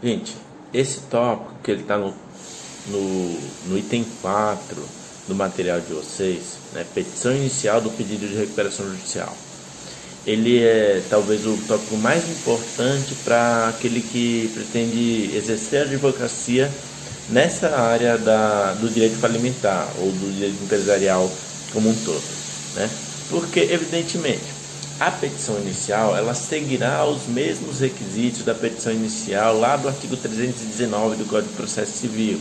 Gente, esse tópico que ele está no item 4 do material de vocês, né, petição inicial do pedido de recuperação judicial. Ele é talvez o tópico mais importante para aquele que pretende exercer a advocacia nessa área do direito falimentar ou do direito empresarial como um todo, né? Porque, evidentemente, a petição inicial ela seguirá os mesmos requisitos da petição inicial lá do artigo 319 do Código de Processo Civil,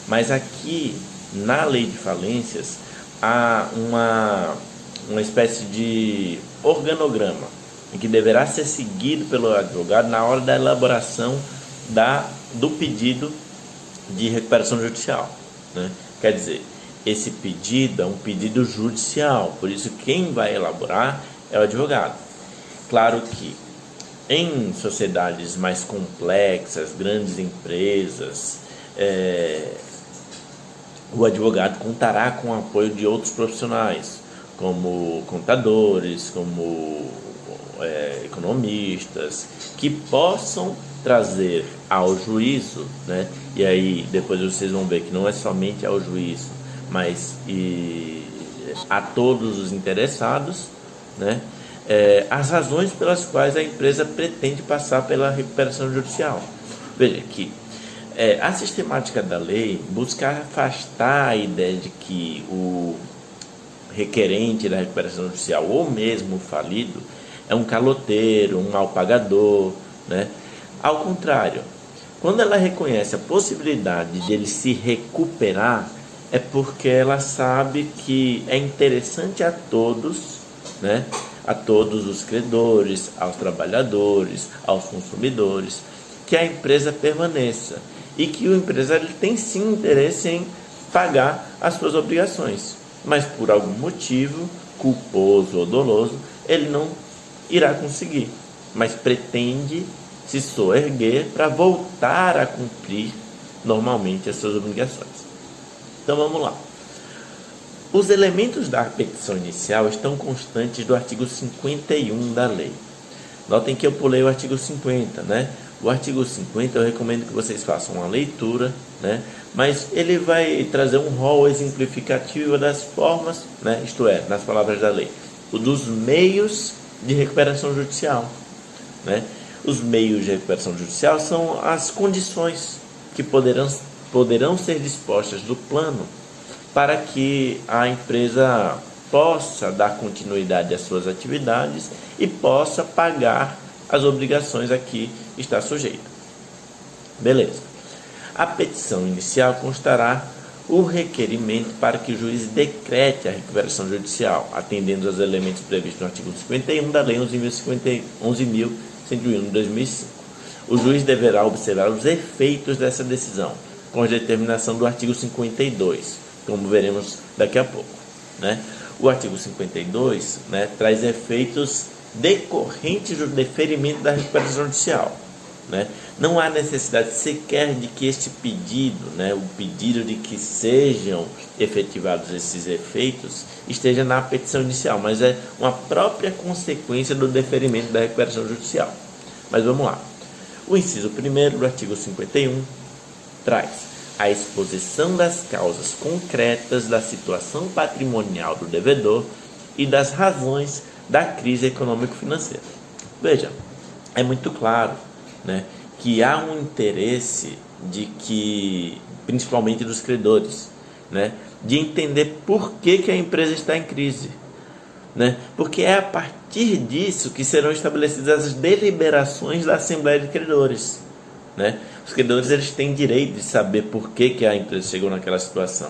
mas aqui na Lei de Falências há uma espécie de organograma em que deverá ser seguido pelo advogado na hora da elaboração do pedido de recuperação judicial, né? Quer dizer, esse pedido é um pedido judicial, por isso quem vai elaborar é o advogado. Claro que em sociedades mais complexas, grandes empresas, o advogado contará com o apoio de outros profissionais, como contadores, como economistas, que possam trazer ao juízo, né? E aí depois vocês vão ver que não é somente ao juízo, mas a todos os interessados, né? As razões pelas quais a empresa pretende passar pela recuperação judicial. Veja que a sistemática da lei busca afastar a ideia de que o requerente da recuperação judicial ou mesmo o falido é um caloteiro, um mal pagador, né? Ao contrário, quando ela reconhece a possibilidade de ele se recuperar, é porque ela sabe que é interessante a todos, né? A todos os credores, aos trabalhadores, aos consumidores, que a empresa permaneça e que o empresário tem sim interesse em pagar as suas obrigações, mas por algum motivo, culposo ou doloso, ele não irá conseguir, mas pretende se soerguer para voltar a cumprir normalmente as suas obrigações. Então vamos lá. Os elementos da petição inicial estão constantes do artigo 51 da lei. Notem que eu pulei o artigo 50, né? O artigo 50 eu recomendo que vocês façam uma leitura, né? Mas ele vai trazer um rol exemplificativo das formas, né? Isto é, nas palavras da lei, dos meios de recuperação judicial, né? Os meios de recuperação judicial são as condições que poderão ser dispostas do plano para que a empresa possa dar continuidade às suas atividades e possa pagar as obrigações a que está sujeita. Beleza. A petição inicial constará o requerimento para que o juiz decrete a recuperação judicial, atendendo aos elementos previstos no artigo 51 da Lei 11.101 de 2005. O juiz deverá observar os efeitos dessa decisão, com a determinação do artigo 52, como veremos daqui a pouco, né? O artigo 52, né, traz efeitos decorrentes do deferimento da recuperação judicial, né? Não há necessidade sequer de que este pedido, né, o pedido de que sejam efetivados esses efeitos, esteja na petição inicial, mas é uma própria consequência do deferimento da recuperação judicial. Mas vamos lá. O inciso 1º do artigo 51 traz a exposição das causas concretas da situação patrimonial do devedor e das razões da crise econômico-financeira. Veja, é muito claro, né, que há um interesse de que, principalmente dos credores, né, de entender por que a empresa está em crise, né, porque é a partir disso que serão estabelecidas as deliberações da Assembleia de Credores, né? Os credores eles têm direito de saber por que a empresa chegou naquela situação.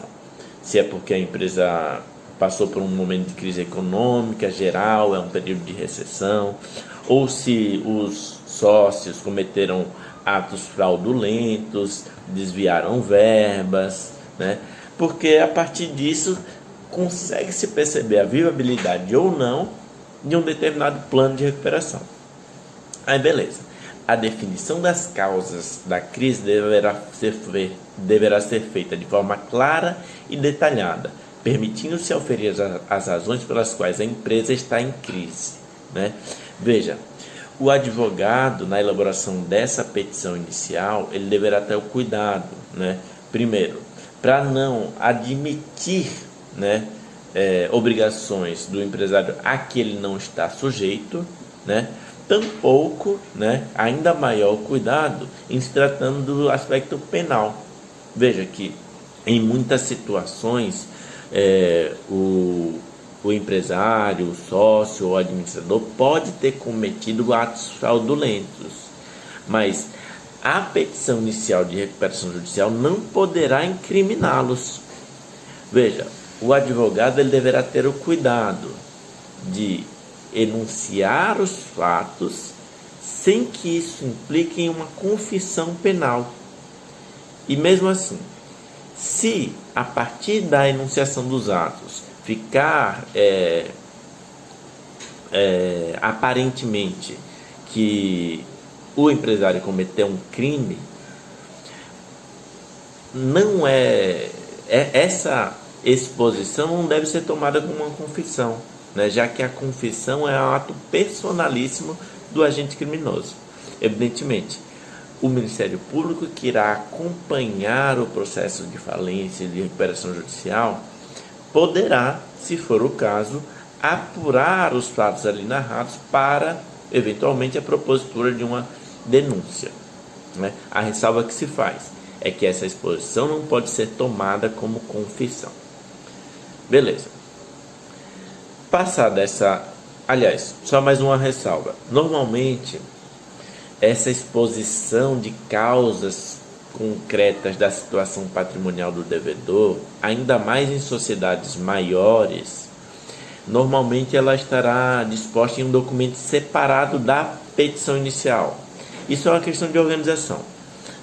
Se é porque a empresa passou por um momento de crise econômica geral, é um período de recessão, ou se os sócios cometeram atos fraudulentos, desviaram verbas, né? Porque a partir disso consegue-se perceber a viabilidade ou não de um determinado plano de recuperação. Aí beleza. A definição das causas da crise deverá ser feita de forma clara e detalhada, permitindo-se oferir as razões pelas quais a empresa está em crise, né? Veja, O advogado, na elaboração dessa petição inicial, ele deverá ter o cuidado, né? Primeiro, para não admitir, né, obrigações do empresário a que ele não está sujeito, né? Tampouco, né, ainda maior cuidado em se tratando do aspecto penal. Veja que em muitas situações o empresário, o sócio ou administrador pode ter cometido atos fraudulentos, mas a petição inicial de recuperação judicial não poderá incriminá-los. Veja, o advogado ele deverá ter o cuidado de enunciar os fatos sem que isso implique em uma confissão penal. E mesmo assim, se a partir da enunciação dos atos ficar aparentemente que o empresário cometeu um crime, não essa exposição não deve ser tomada como uma confissão, né? Já que a confissão é um ato personalíssimo do agente criminoso. Evidentemente, o Ministério Público, que irá acompanhar o processo de falência e de recuperação judicial, poderá, se for o caso, apurar os fatos ali narrados para, eventualmente, a propositura de uma denúncia, né? A ressalva que se faz é que essa exposição não pode ser tomada como confissão. Beleza. Passada essa... Aliás, só mais uma ressalva. Normalmente, essa exposição de causas concretas da situação patrimonial do devedor, ainda mais em sociedades maiores, normalmente ela estará disposta em um documento separado da petição inicial. Isso é uma questão de organização.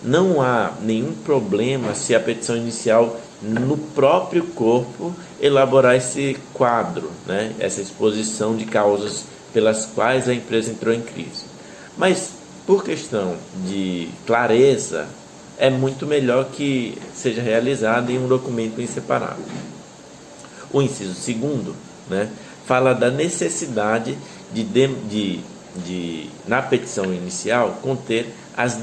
Não há nenhum problema se a petição inicial, no próprio corpo, elaborar esse quadro, né? Essa exposição de causas pelas quais a empresa entrou em crise. Mas, por questão de clareza, é muito melhor que seja realizada em um documento em separado. O inciso 2º, né, fala da necessidade de, na petição inicial, conter as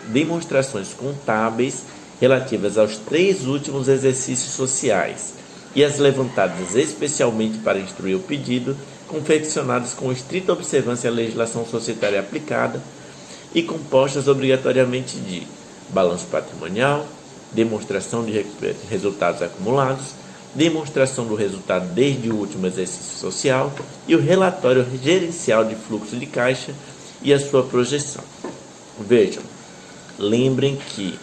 demonstrações contábeis relativas aos 3 últimos exercícios sociais e as levantadas especialmente para instruir o pedido, confeccionadas com estrita observância à legislação societária aplicada e compostas obrigatoriamente de balanço patrimonial, demonstração de resultados acumulados, demonstração do resultado desde o último exercício social e o relatório gerencial de fluxo de caixa e a sua projeção. Vejam, lembrem que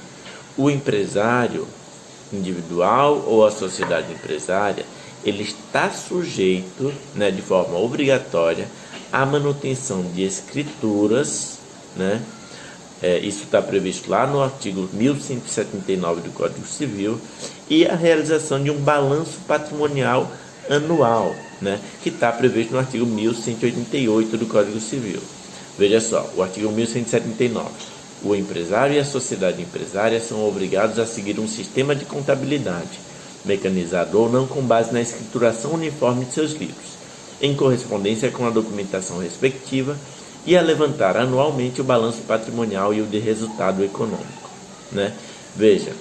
o empresário individual ou a sociedade empresária, ele está sujeito, né, de forma obrigatória à manutenção de escrituras, né? Isso está previsto lá no artigo 1179 do Código Civil, e a realização de um balanço patrimonial anual, né, que está previsto no artigo 1188 do Código Civil. Veja só, o artigo 1179. O empresário e a sociedade empresária são obrigados a seguir um sistema de contabilidade, mecanizado ou não, com base na escrituração uniforme de seus livros, em correspondência com a documentação respectiva, e a levantar anualmente o balanço patrimonial e o de resultado econômico, né? Veja,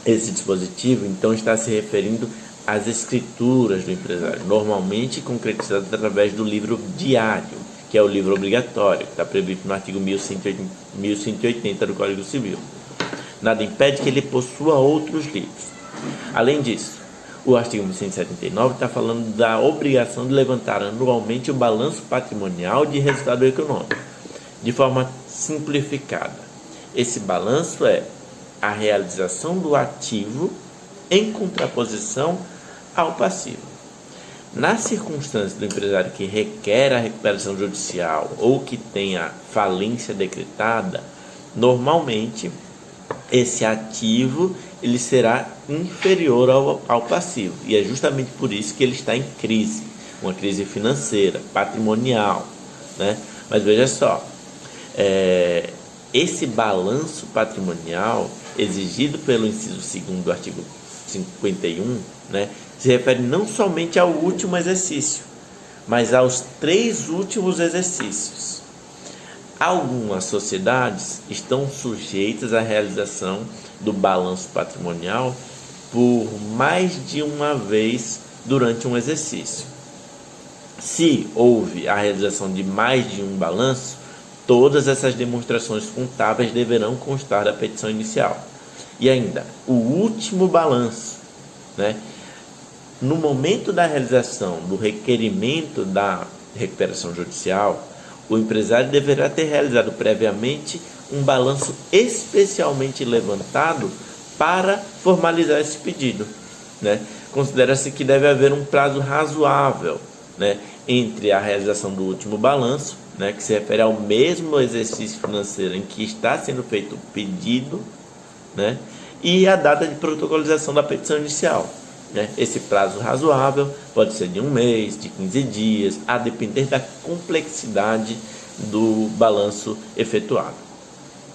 esse dispositivo então está se referindo às escrituras do empresário, normalmente concretizadas através do livro diário, que é o livro obrigatório, que está previsto no artigo 1180 do Código Civil. Nada impede que ele possua outros livros. Além disso, o artigo 1179 está falando da obrigação de levantar anualmente o balanço patrimonial de resultado econômico, de forma simplificada. Esse balanço é a realização do ativo em contraposição ao passivo. Na circunstância do empresário que requer a recuperação judicial ou que tenha falência decretada, normalmente esse ativo ele será inferior ao passivo, e é justamente por isso que ele está em crise, uma crise financeira, patrimonial, né? Mas veja só, esse balanço patrimonial exigido pelo inciso 2º do artigo 51, né, se refere não somente ao último exercício, mas aos 3 últimos exercícios. Algumas sociedades estão sujeitas à realização do balanço patrimonial por mais de uma vez durante um exercício. Se houve a realização de mais de um balanço, todas essas demonstrações contábeis deverão constar da petição inicial. E ainda, o último balanço, né? No momento da realização do requerimento da recuperação judicial, o empresário deverá ter realizado previamente um balanço especialmente levantado para formalizar esse pedido, né? Considera-se que deve haver um prazo razoável, né, entre a realização do último balanço, né, que se refere ao mesmo exercício financeiro em que está sendo feito o pedido, né, e a data de protocolização da petição inicial. Né? Esse prazo razoável pode ser de 1 mês, de 15 dias, a depender da complexidade do balanço efetuado.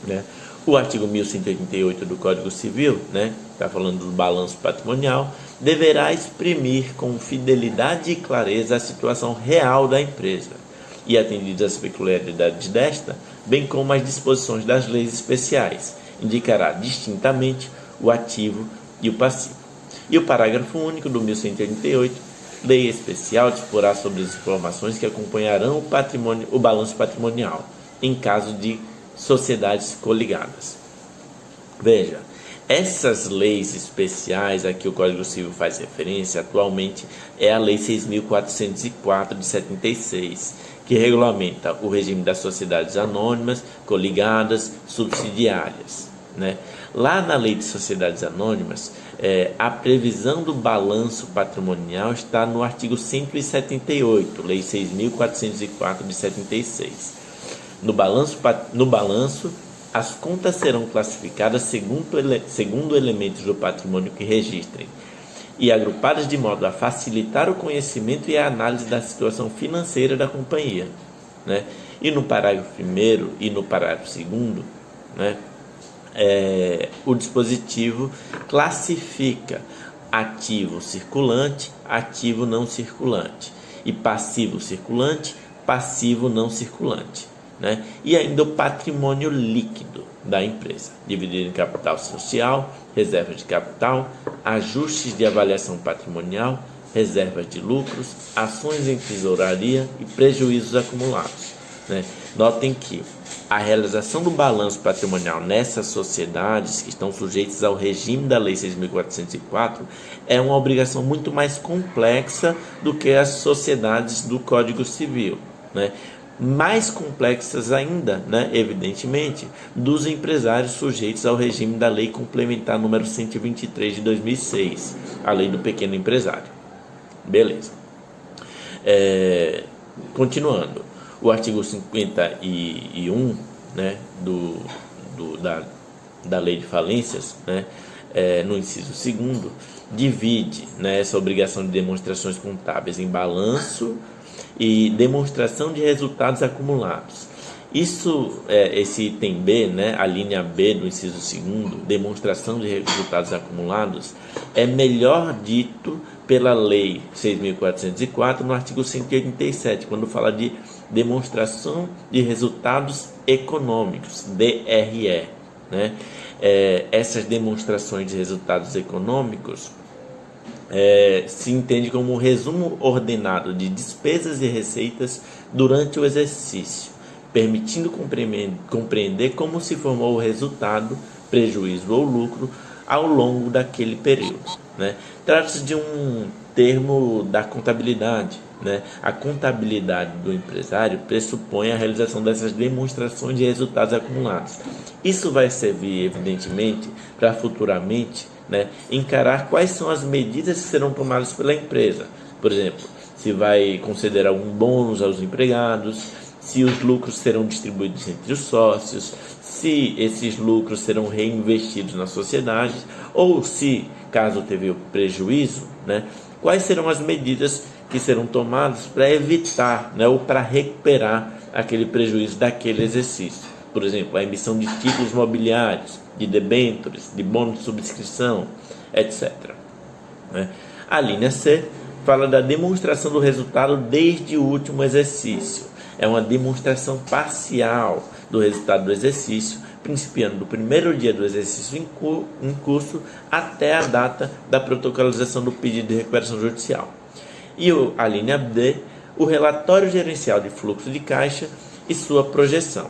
Né? O artigo 1188 do Código Civil, né, está falando do balanço patrimonial, deverá exprimir com fidelidade e clareza a situação real da empresa e, atendidas as peculiaridades desta, bem como as disposições das leis especiais, indicará distintamente o ativo e o passivo. E o parágrafo único do 1188, lei especial, disporá sobre as informações que acompanharão o balanço patrimonial, em caso de sociedades coligadas. Veja, essas leis especiais a que o Código Civil faz referência atualmente é a Lei 6.404 de 76, que regulamenta o regime das sociedades anônimas, coligadas, subsidiárias. Né? Lá na Lei de Sociedades Anônimas, a previsão do balanço patrimonial está no artigo 178, Lei 6.404 de 76. No balanço, as contas serão classificadas segundo elementos do patrimônio que registrem e agrupadas de modo a facilitar o conhecimento e a análise da situação financeira da companhia. Né? E no parágrafo 1º e no parágrafo 2º, né, o dispositivo classifica ativo circulante, ativo não circulante, e passivo circulante, passivo não circulante. Né? E ainda o patrimônio líquido da empresa, dividido em capital social, reservas de capital, ajustes de avaliação patrimonial, reservas de lucros, ações em tesouraria e prejuízos acumulados. Né? Notem que a realização do balanço patrimonial nessas sociedades que estão sujeitas ao regime da Lei 6.404 é uma obrigação muito mais complexa do que as sociedades do Código Civil, né? Mais complexas ainda, né, evidentemente, dos empresários sujeitos ao regime da Lei Complementar número 123 de 2006, a Lei do Pequeno Empresário. Beleza. Continuando, o artigo 51, né, da Lei de Falências, né, no inciso 2º, divide, né, essa obrigação de demonstrações contábeis em balanço e demonstração de resultados acumulados. Isso, esse item B, né, a linha B do inciso 2º, demonstração de resultados acumulados, é melhor dito pela Lei 6.404 no artigo 187, quando fala de demonstração de resultados econômicos, DRE. Né? Essas demonstrações de resultados econômicos se entende como um resumo ordenado de despesas e receitas durante o exercício, permitindo compreender como se formou o resultado, prejuízo ou lucro ao longo daquele período. Né? Trata-se de um termo da contabilidade. Né? A contabilidade do empresário pressupõe a realização dessas demonstrações de resultados acumulados. Isso vai servir, evidentemente, para futuramente, né, encarar quais são as medidas que serão tomadas pela empresa. Por exemplo, se vai conceder algum bônus aos empregados, se os lucros serão distribuídos entre os sócios, se esses lucros serão reinvestidos na sociedade, ou se, caso teve prejuízo, né, quais serão as medidas que serão tomadas para evitar, né, ou para recuperar aquele prejuízo daquele exercício. Por exemplo, a emissão de títulos mobiliários, de debêntures, de bônus de subscrição, etc. Né? A linha C fala da demonstração do resultado desde o último exercício. é uma demonstração parcial do resultado do exercício, principiando do primeiro dia do exercício em curso até a data da protocolização do pedido de recuperação judicial. E a linha D, o relatório gerencial de fluxo de caixa e sua projeção.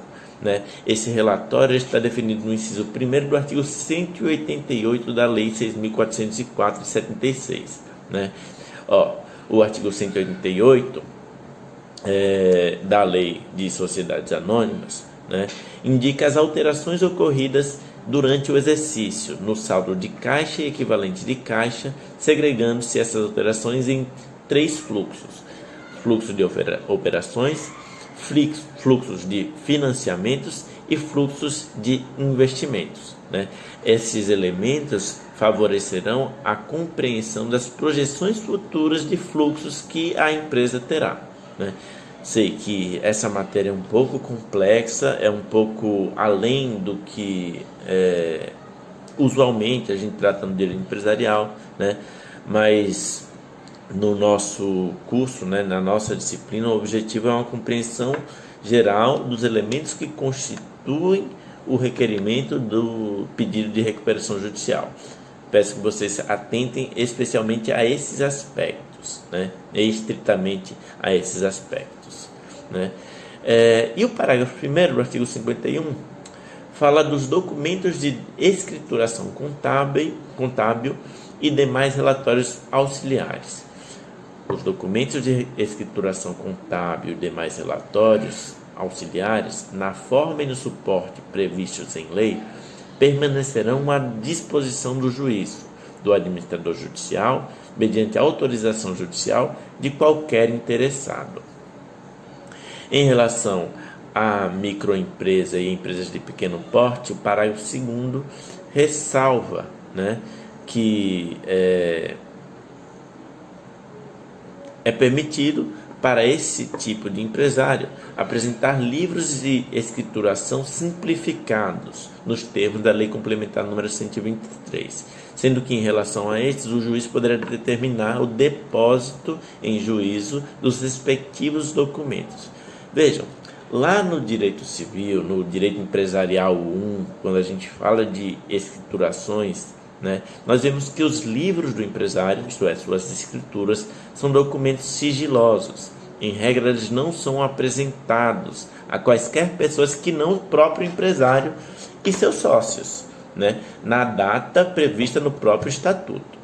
Esse relatório está definido no inciso 1º do artigo 188 da Lei 6.404 de 76. O artigo 188 da Lei de Sociedades Anônimas indica as alterações ocorridas durante o exercício no saldo de caixa e equivalente de caixa, segregando-se essas alterações em 3 fluxos: fluxo de operações, fluxos de financiamentos e fluxos de investimentos. Esses elementos favorecerão a compreensão das projeções futuras de fluxos que a empresa terá. Sei que essa matéria é um pouco complexa, é um pouco além do que usualmente a gente trata no direito empresarial, mas no nosso curso, na nossa disciplina, o objetivo é uma compreensão geral dos elementos que constituem o requerimento do pedido de recuperação judicial. Peço que vocês atentem especialmente a esses aspectos, estritamente a esses aspectos. E o parágrafo 1º do artigo 51 fala dos documentos de escrituração contábil e demais relatórios auxiliares. Os documentos de escrituração contábil e demais relatórios auxiliares, na forma e no suporte previstos em lei, permanecerão à disposição do juízo, do administrador judicial, mediante autorização judicial de qualquer interessado. Em relação à microempresa e empresas de pequeno porte, o parágrafo 2º ressalva que é permitido para esse tipo de empresário apresentar livros de escrituração simplificados nos termos da Lei Complementar número 123, sendo que em relação a estes o juiz poderá determinar o depósito em juízo dos respectivos documentos. Vejam, lá no direito civil, no direito empresarial 1, quando a gente fala de escriturações, nós vemos que os livros do empresário, isto é, suas escrituras, são documentos sigilosos. Em regra, eles não são apresentados a quaisquer pessoas que não o próprio empresário e seus sócios, na data prevista no próprio estatuto.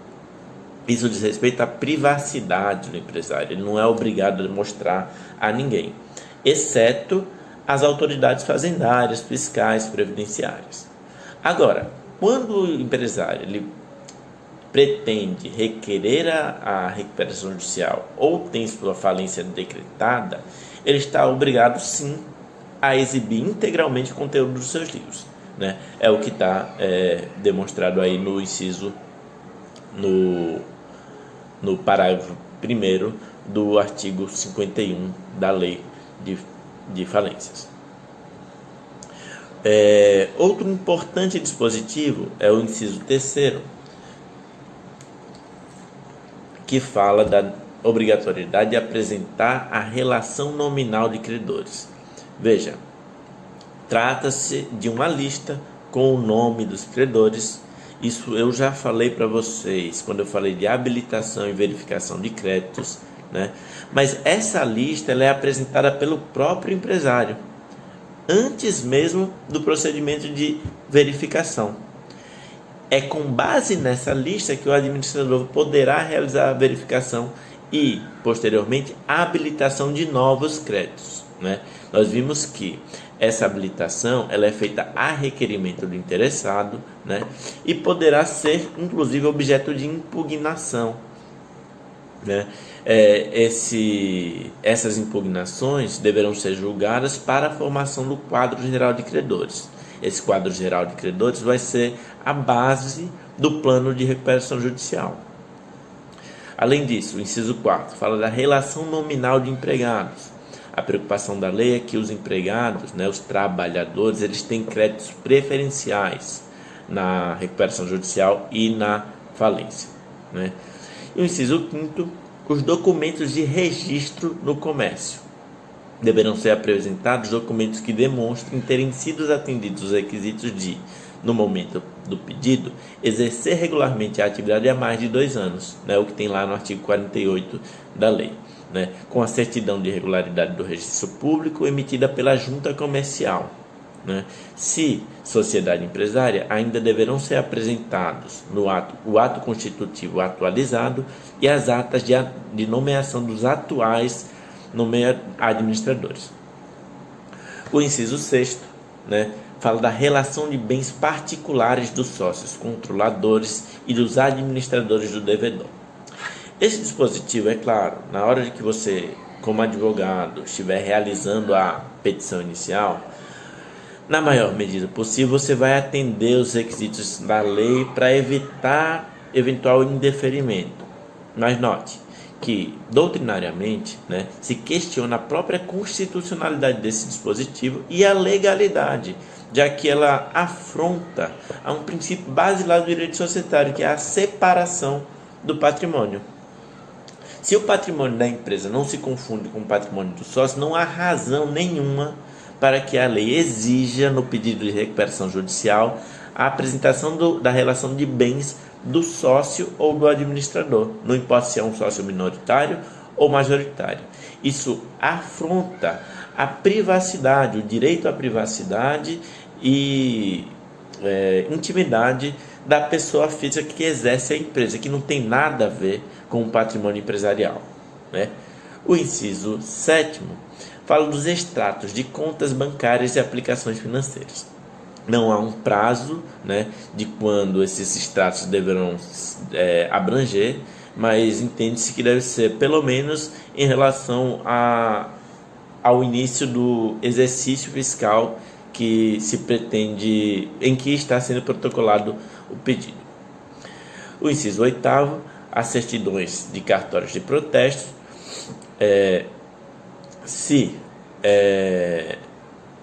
Isso diz respeito à privacidade do empresário. Ele não é obrigado a mostrar a ninguém, exceto as autoridades fazendárias, fiscais, previdenciárias. Agora, quando o empresário ele pretende requerer a recuperação judicial ou tem sua falência decretada, ele está obrigado sim a exibir integralmente o conteúdo dos seus livros. É o que está demonstrado aí no inciso, no parágrafo 1º do artigo 51 da Lei de Falências. Outro importante dispositivo é o inciso 3º, que fala da obrigatoriedade de apresentar a relação nominal de credores. Veja, trata-se de uma lista com o nome dos credores. Isso eu já falei para vocês quando eu falei de habilitação e verificação de créditos, Mas essa lista ela é apresentada pelo próprio empresário, antes mesmo do procedimento de verificação. É com base nessa lista que o administrador poderá realizar a verificação e, posteriormente, a habilitação de novos créditos. Nós vimos que essa habilitação ela é feita a requerimento do interessado, e poderá ser, inclusive, objeto de impugnação. Essas impugnações deverão ser julgadas para a formação do quadro geral de credores. Esse quadro geral de credores vai ser a base do plano de recuperação judicial. Além disso, o inciso 4 fala da relação nominal de empregados. A preocupação da lei é que os empregados, os trabalhadores, eles têm créditos preferenciais na recuperação judicial e na falência. E o inciso 5º, os documentos de registro no comércio. deverão ser apresentados documentos que demonstrem terem sido atendidos os requisitos de, no momento do pedido, exercer regularmente a atividade há mais de 2 anos, né, o que tem lá no artigo 48 da lei, né, com a certidão de regularidade do registro público emitida pela junta comercial. Né. Se sociedade empresária, ainda deverão ser apresentados o ato constitutivo atualizado e as atas de nomeação dos atuais administradores. O inciso 6º, né, fala da relação de bens particulares dos sócios, controladores e dos administradores do devedor. Esse dispositivo, é claro, na hora de que você, como advogado, estiver realizando a petição inicial, na maior medida possível, você vai atender os requisitos da lei para evitar eventual indeferimento. Mas note que, doutrinariamente, né, se questiona a própria constitucionalidade desse dispositivo e a legalidade, já que ela afronta a um princípio basilar do direito societário, que é a separação do patrimônio. Se o patrimônio da empresa não se confunde com o patrimônio do sócio, não há razão nenhuma para que a lei exija, no pedido de recuperação judicial, a apresentação da relação de bens do sócio ou do administrador, não importa se é um sócio minoritário ou majoritário. Isso afronta a privacidade, o direito à privacidade e intimidade da pessoa física que exerce a empresa, que não tem nada a ver com o patrimônio empresarial, né? O inciso 7º fala dos extratos de contas bancárias e aplicações financeiras. Não há um prazo, né, de quando esses extratos deverão abranger, mas entende-se que deve ser pelo menos em relação ao início do exercício fiscal que se pretende, em que está sendo protocolado o pedido. O inciso 8º, as certidões de cartórios de protesto. Se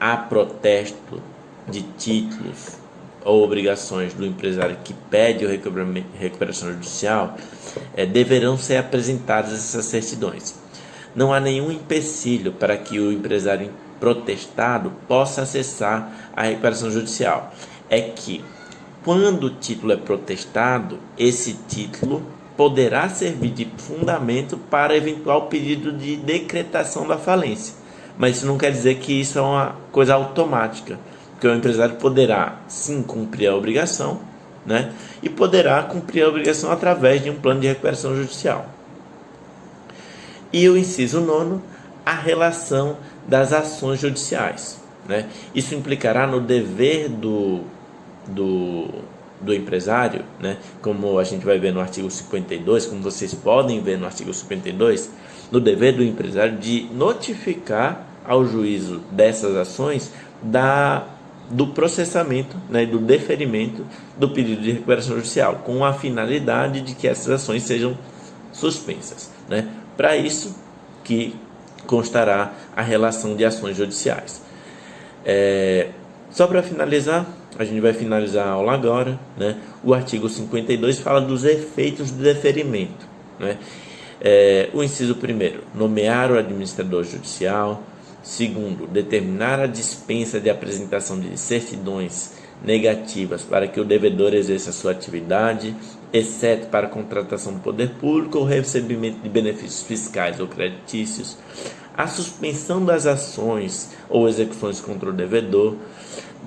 há protesto de títulos ou obrigações do empresário que pede a recuperação judicial, deverão ser apresentadas essas certidões. Não há nenhum empecilho para que o empresário protestado possa acessar a recuperação judicial. É que, quando o título é protestado, esse título poderá servir de fundamento para eventual pedido de decretação da falência. Mas isso não quer dizer que isso é uma coisa automática, porque o empresário poderá sim cumprir a obrigação, né? E poderá cumprir a obrigação através de um plano de recuperação judicial. E o inciso 9º, a relação das ações judiciais, né? Isso implicará no dever do empresário, né? Como a gente vai ver no artigo 52, como vocês podem ver no artigo 52, no dever do empresário de notificar ao juízo dessas ações do processamento, né, do deferimento do pedido de recuperação judicial, com a finalidade de que essas ações sejam suspensas, né? Para isso que constará a relação de ações judiciais. Só para finalizar, a gente vai finalizar a aula agora, né? O artigo 52 fala dos efeitos do deferimento, né? O inciso 1º, nomear o administrador judicial. 2º, determinar a dispensa de apresentação de certidões negativas para que o devedor exerça sua atividade, exceto para contratação do poder público ou recebimento de benefícios fiscais ou creditícios. A suspensão das ações ou execuções contra o devedor.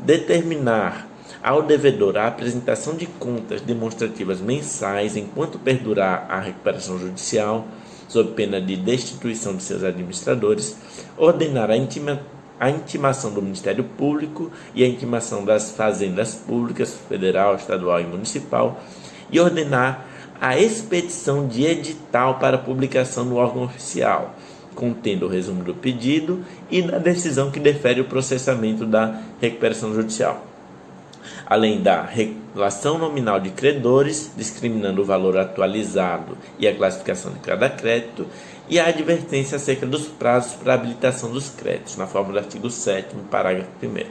Determinar ao devedor a apresentação de contas demonstrativas mensais enquanto perdurar a recuperação judicial, sob pena de destituição de seus administradores. Ordenar a intimação do Ministério Público e a intimação das fazendas públicas, federal, estadual e municipal, e ordenar a expedição de edital para publicação no órgão oficial, contendo o resumo do pedido e da decisão que defere o processamento da recuperação judicial, além da regulação nominal de credores, discriminando o valor atualizado e a classificação de cada crédito, e a advertência acerca dos prazos para habilitação dos créditos, na forma do artigo 7º, parágrafo 1º.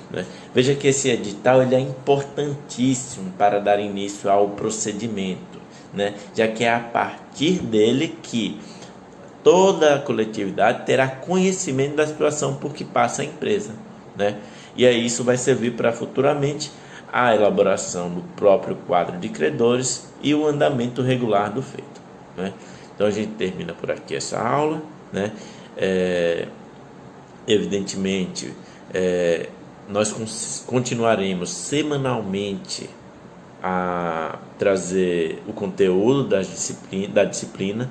Né? Veja que esse edital ele é importantíssimo para dar início ao procedimento, né? Já que é a partir dele que toda a coletividade terá conhecimento da situação por que passa a empresa, né? E aí isso vai servir para futuramente a elaboração do próprio quadro de credores e o andamento regular do feito, né? Então a gente termina por aqui essa aula, né? Evidentemente, nós continuaremos semanalmente a trazer o conteúdo da disciplina.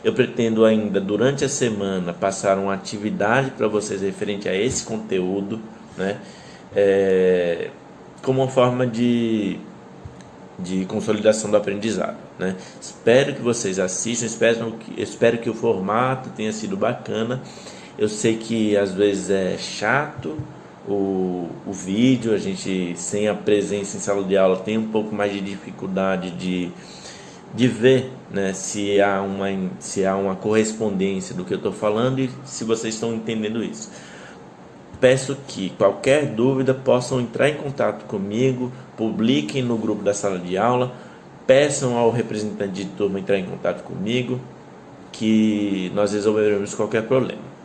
Eu pretendo ainda durante a semana passar uma atividade para vocês referente a esse conteúdo, né? Como uma forma de consolidação do aprendizado, né? Espero que vocês assistam, espero que o formato tenha sido bacana. Eu sei que às vezes é chato o vídeo, a gente sem a presença em sala de aula tem um pouco mais de dificuldade de ver, né, se há uma correspondência do que eu estou falando e se vocês estão entendendo isso. Peço que qualquer dúvida possam entrar em contato comigo, publiquem no grupo da sala de aula, peçam ao representante de turma entrar em contato comigo, que nós resolveremos qualquer problema.